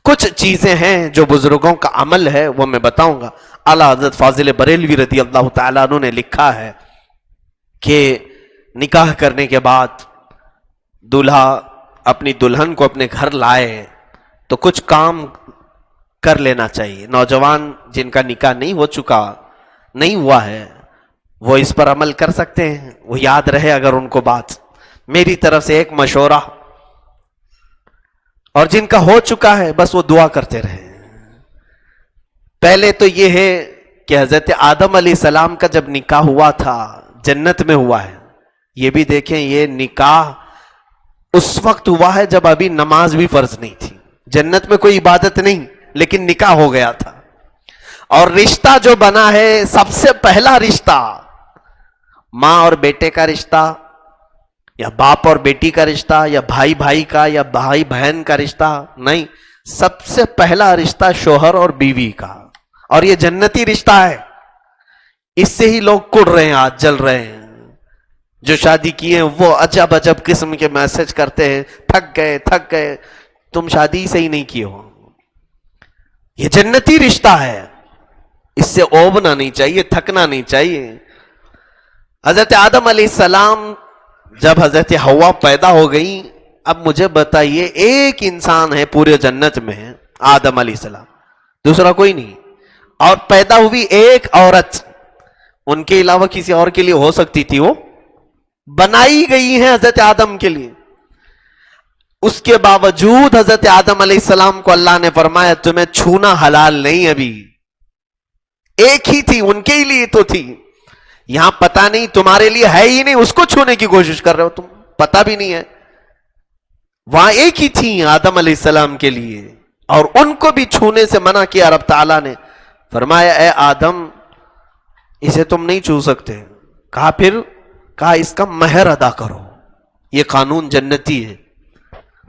کچھ چیزیں ہیں جو بزرگوں کا عمل ہے وہ میں بتاؤں گا. اعلیٰ حضرت فاضل بریلوی رضی اللہ تعالیٰ عنہ نے لکھا ہے کہ نکاح کرنے کے بعد دولہا اپنی دلہن کو اپنے گھر لائے تو کچھ کام کر لینا چاہیے. نوجوان جن کا نکاح نہیں ہوا ہے وہ اس پر عمل کر سکتے ہیں. وہ یاد رہے اگر ان کو بات. میری طرف سے ایک مشورہ, اور جن کا ہو چکا ہے بس وہ دعا کرتے رہے. پہلے تو یہ ہے کہ حضرت آدم علیہ السلام کا جب نکاح ہوا تھا جنت میں ہوا ہے. یہ بھی دیکھیں, یہ نکاح اس وقت ہوا ہے جب ابھی نماز بھی فرض نہیں تھی. جنت میں کوئی عبادت نہیں, لیکن نکاح ہو گیا تھا. اور رشتہ جو بنا ہے, سب سے پہلا رشتہ ماں اور بیٹے کا رشتہ, یا باپ اور بیٹی کا رشتہ, یا بھائی بھائی کا, یا بھائی بہن کا رشتہ نہیں. سب سے پہلا رشتہ شوہر اور بیوی کا, اور یہ جنتی رشتہ ہے. اس سے ہی لوگ کڑ رہے ہیں, آج جل رہے ہیں. جو شادی کیے ہیں وہ عجب عجب قسم کے میسج کرتے ہیں, تھک گئے. تم شادی سے ہی نہیں کیے ہو. یہ جنتی رشتہ ہے, اس سے اوبنا نہیں چاہیے, تھکنا نہیں چاہیے. حضرت آدم علیہ السلام جب حضرت حوا پیدا ہو گئی, اب مجھے بتائیے ایک انسان ہے پورے جنت میں, آدم علیہ السلام, دوسرا کوئی نہیں. اور پیدا ہوئی ایک عورت, ان کے علاوہ کسی اور کے لیے ہو سکتی تھی, وہ بنائی گئی ہے حضرت آدم کے لیے. اس کے باوجود حضرت آدم علیہ السلام کو اللہ نے فرمایا تمہیں چھونا حلال نہیں. ابھی ایک ہی تھی, ان کے ہی لیے تو تھی. یہاں پتہ نہیں تمہارے لیے ہے ہی نہیں, اس کو چھونے کی کوشش کر رہے ہو تم, پتہ بھی نہیں ہے. وہاں ایک ہی تھی آدم علیہ السلام کے لیے, اور ان کو بھی چھونے سے منع کیا. رب تعالیٰ نے فرمایا اے آدم اسے تم نہیں چھو سکتے. کہا اس کا مہر ادا کرو. یہ قانون جنتی ہے,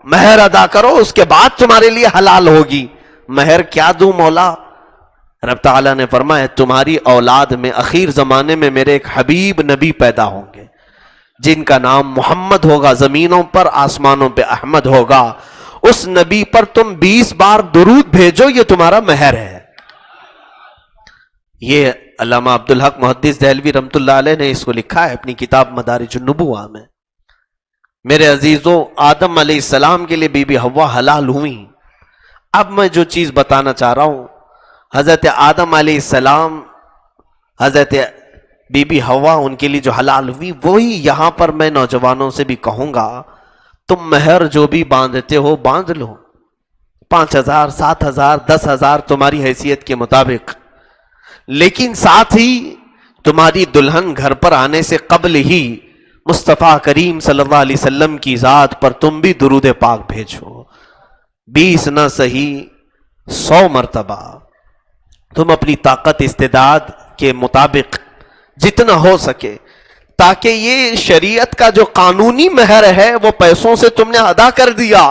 مہر ادا کرو, اس کے بعد تمہارے لیے حلال ہوگی. مہر کیا دوں مولا؟ رب تعالیٰ نے فرمایا تمہاری اولاد میں اخیر زمانے میں میرے ایک حبیب نبی پیدا ہوں گے جن کا نام محمد ہوگا, زمینوں پر آسمانوں پہ احمد ہوگا. اس نبی پر تم 20 بار درود بھیجو, یہ تمہارا مہر ہے. یہ علامہ عبدالحق محدث دہلوی رحمۃ اللہ علیہ نے اس کو لکھا ہے اپنی کتاب مدارج النبوہ میں. میرے عزیزو, آدم علیہ السلام کے لیے بی بی حوا حلال ہوئی. اب میں جو چیز بتانا چاہ رہا ہوں, حضرت آدم علیہ السلام, حضرت بی بی حوا, ان کے لیے جو حلال ہوئی, وہی یہاں پر میں نوجوانوں سے بھی کہوں گا تم مہر جو بھی باندھتے ہو باندھ لو, 5,000 7,000 10,000 تمہاری حیثیت کے مطابق. لیکن ساتھ ہی تمہاری دلہن گھر پر آنے سے قبل ہی مصطفیٰ کریم صلی اللہ علیہ وسلم کی ذات پر تم بھی درود پاک بھیجو. 20 نہ صحیح 100 مرتبہ تم اپنی طاقت استعداد کے مطابق جتنا ہو سکے, تاکہ یہ شریعت کا جو قانونی مہر ہے وہ پیسوں سے تم نے ادا کر دیا,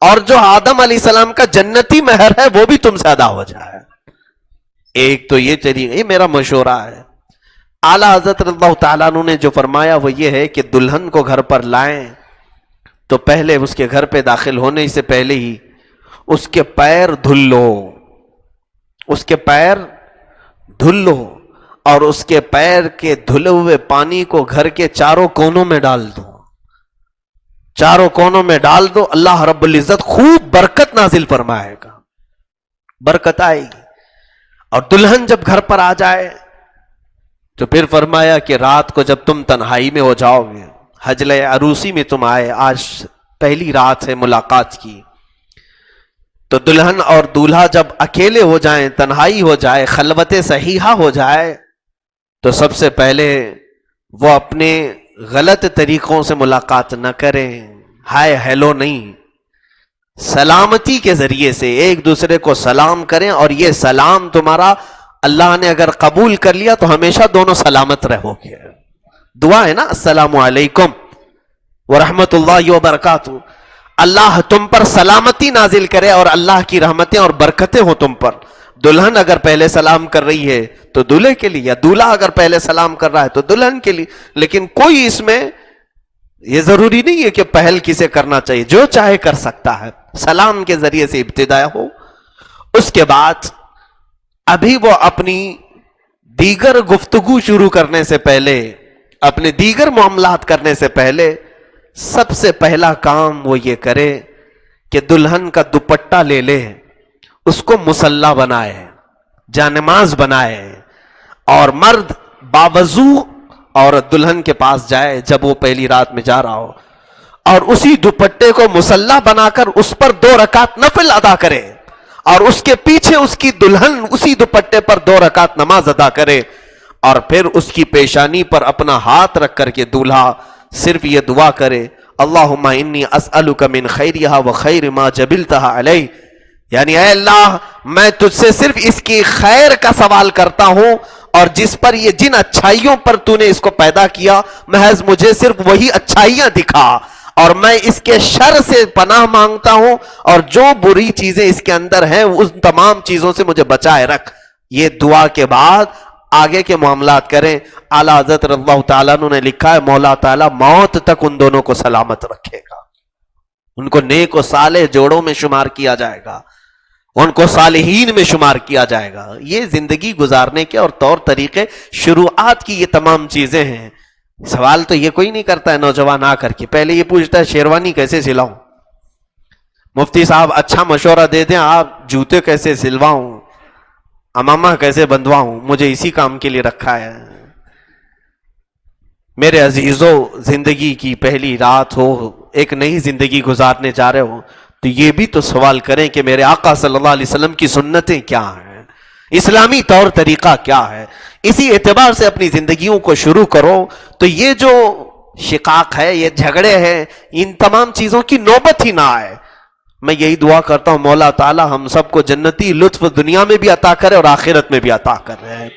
اور جو آدم علیہ السلام کا جنتی مہر ہے وہ بھی تم سے ادا ہو جائے. ایک تو یہ طریقہ, یہ میرا مشورہ ہے. اعلیٰ حضرت اللہ تعالیٰ عنہ نے جو فرمایا وہ یہ ہے کہ دلہن کو گھر پر لائیں تو پہلے اس کے گھر پہ داخل ہونے سے پہلے ہی اس کے پیر دھل لو, اس کے پیر دھل لو, اور اس کے پیر کے دھلے ہوئے پانی کو گھر کے چاروں کونوں میں ڈال دو. چاروں کونوں میں ڈال دو, اللہ رب العزت خوب برکت نازل فرمائے گا, برکت آئے گی. اور دلہن جب گھر پر آ جائے تو پھر فرمایا کہ رات کو جب تم تنہائی میں ہو جاؤ گے, حجلہ عروسی میں تم آئے, آج پہلی رات ہے ملاقات کی, تو دلہن اور دولہا جب اکیلے ہو جائیں, تنہائی ہو جائے, خلوت صحیحہ ہو جائے, تو سب سے پہلے وہ اپنے غلط طریقوں سے ملاقات نہ کریں. ہائے ہیلو نہیں, سلامتی کے ذریعے سے ایک دوسرے کو سلام کریں, اور یہ سلام تمہارا اللہ نے اگر قبول کر لیا تو ہمیشہ دونوں سلامت رہو گے. دعا ہے نا, السلام علیکم ورحمت اللہ وبرکاتہ, اللہ تم پر سلامتی نازل کرے اور اللہ کی رحمتیں اور برکتیں ہوں تم پر. دلہن اگر پہلے سلام کر رہی ہے تو دولہے کے لیے, یا دولہا اگر پہلے سلام کر رہا ہے تو دلہن کے لیے. لیکن کوئی اس میں یہ ضروری نہیں ہے کہ پہل کسے کرنا چاہیے, جو چاہے کر سکتا ہے. سلام کے ذریعے سے ابتدا ہو, اس کے بعد ابھی وہ اپنی دیگر گفتگو شروع کرنے سے پہلے، اپنے دیگر معاملات کرنے سے پہلے سب سے پہلا کام وہ یہ کرے کہ دلہن کا دوپٹہ لے لے، اس کو مصلی بنائے، جانماز بنائے، اور مرد باوضو عورت دلہن کے پاس جائے جب وہ پہلی رات میں جا رہا ہو، اور اسی دوپٹے کو مصلی بنا کر اس پر 2 رکعت نفل ادا کرے، اور اس کے پیچھے اس کی دلہن اسی دوپٹے پر 2 رکعت نماز ادا کرے، اور پھر اس کی پیشانی پر اپنا ہاتھ رکھ کر کے دولہا صرف یہ دعا کرے، اللہم انی اسألک من خیرہا و خیر ما جبلتہا علیہ، یعنی اے اللہ میں تجھ سے صرف اس کی خیر کا سوال کرتا ہوں، اور جس پر یہ جن اچھائیوں پر تو نے اس کو پیدا کیا محض مجھے صرف وہی اچھائیاں دکھا، اور میں اس کے شر سے پناہ مانگتا ہوں، اور جو بری چیزیں اس کے اندر ہیں ان تمام چیزوں سے مجھے بچائے رکھ۔ یہ دعا کے بعد آگے کے معاملات کریں۔ اعلیٰ حضرت رضی اللہ تعالیٰ عنہ نے لکھا ہے مولا تعالیٰ موت تک ان دونوں کو سلامت رکھے گا، ان کو نیک و صالح جوڑوں میں شمار کیا جائے گا، ان کو صالحین میں شمار کیا جائے گا۔ یہ زندگی گزارنے کے اور طور طریقے شروعات کی یہ تمام چیزیں ہیں۔ سوال تو یہ کوئی نہیں کرتا ہے نوجوان آ کر کے، پہلے یہ پوچھتا ہے شیروانی کیسے سلاؤں، مفتی صاحب اچھا مشورہ دے دیں، آپ جوتے کیسے سلواؤں، امامہ کیسے بندواؤں، مجھے اسی کام کے لیے رکھا ہے۔ میرے عزیزو، زندگی کی پہلی رات ہو، ایک نئی زندگی گزارنے جا رہے ہو، تو یہ بھی تو سوال کریں کہ میرے آقا صلی اللہ علیہ وسلم کی سنتیں کیا ہیں، اسلامی طور طریقہ کیا ہے، اسی اعتبار سے اپنی زندگیوں کو شروع کرو۔ تو یہ جو شقاق ہے، یہ جھگڑے ہیں، ان تمام چیزوں کی نوبت ہی نہ آئے۔ میں یہی دعا کرتا ہوں مولا تعالی ہم سب کو جنتی لطف دنیا میں بھی عطا کرے اور آخرت میں بھی عطا کر رہے ہیں،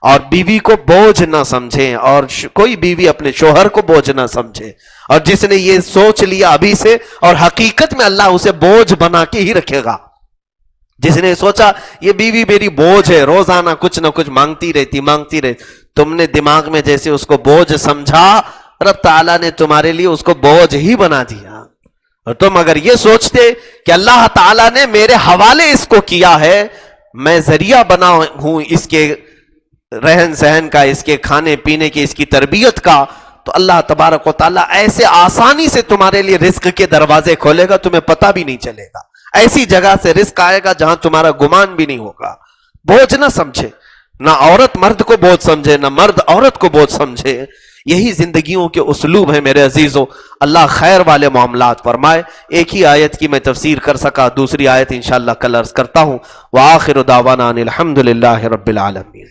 اور بیوی کو بوجھ نہ سمجھیں، اور کوئی بیوی اپنے شوہر کو بوجھ نہ سمجھے، اور جس نے یہ سوچ لیا ابھی سے، اور حقیقت میں اللہ اسے بوجھ بنا کے ہی رکھے گا۔ جس نے سوچا یہ بیوی میری بوجھ ہے، روزانہ کچھ نہ کچھ مانگتی رہتی، تم نے دماغ میں جیسے اس کو بوجھ سمجھا، رب تعالیٰ نے تمہارے لیے اس کو بوجھ ہی بنا دیا۔ اور تم اگر یہ سوچتے کہ اللہ تعالیٰ نے میرے حوالے اس کو کیا ہے، میں ذریعہ بنا ہوں اس کے رہن سہن کا، اس کے کھانے پینے کی، اس کی تربیت کا، تو اللہ تبارک و تعالیٰ ایسے آسانی سے تمہارے لیے رزق کے دروازے کھولے گا، تمہیں پتہ بھی نہیں چلے گا۔ ایسی جگہ سے رزق آئے گا جہاں تمہارا گمان بھی نہیں ہوگا۔ بوجھ نہ سمجھے، نہ عورت مرد کو بوجھ سمجھے، نہ مرد عورت کو بوجھ سمجھے۔ یہی زندگیوں کے اسلوب ہیں میرے عزیزو۔ اللہ خیر والے معاملات فرمائے۔ ایک ہی آیت کی میں تفسیر کر سکا، دوسری آیت انشاءاللہ کل عرض کرتا ہوں۔ وآخر دعوانا ان الحمد للہ رب العالمین۔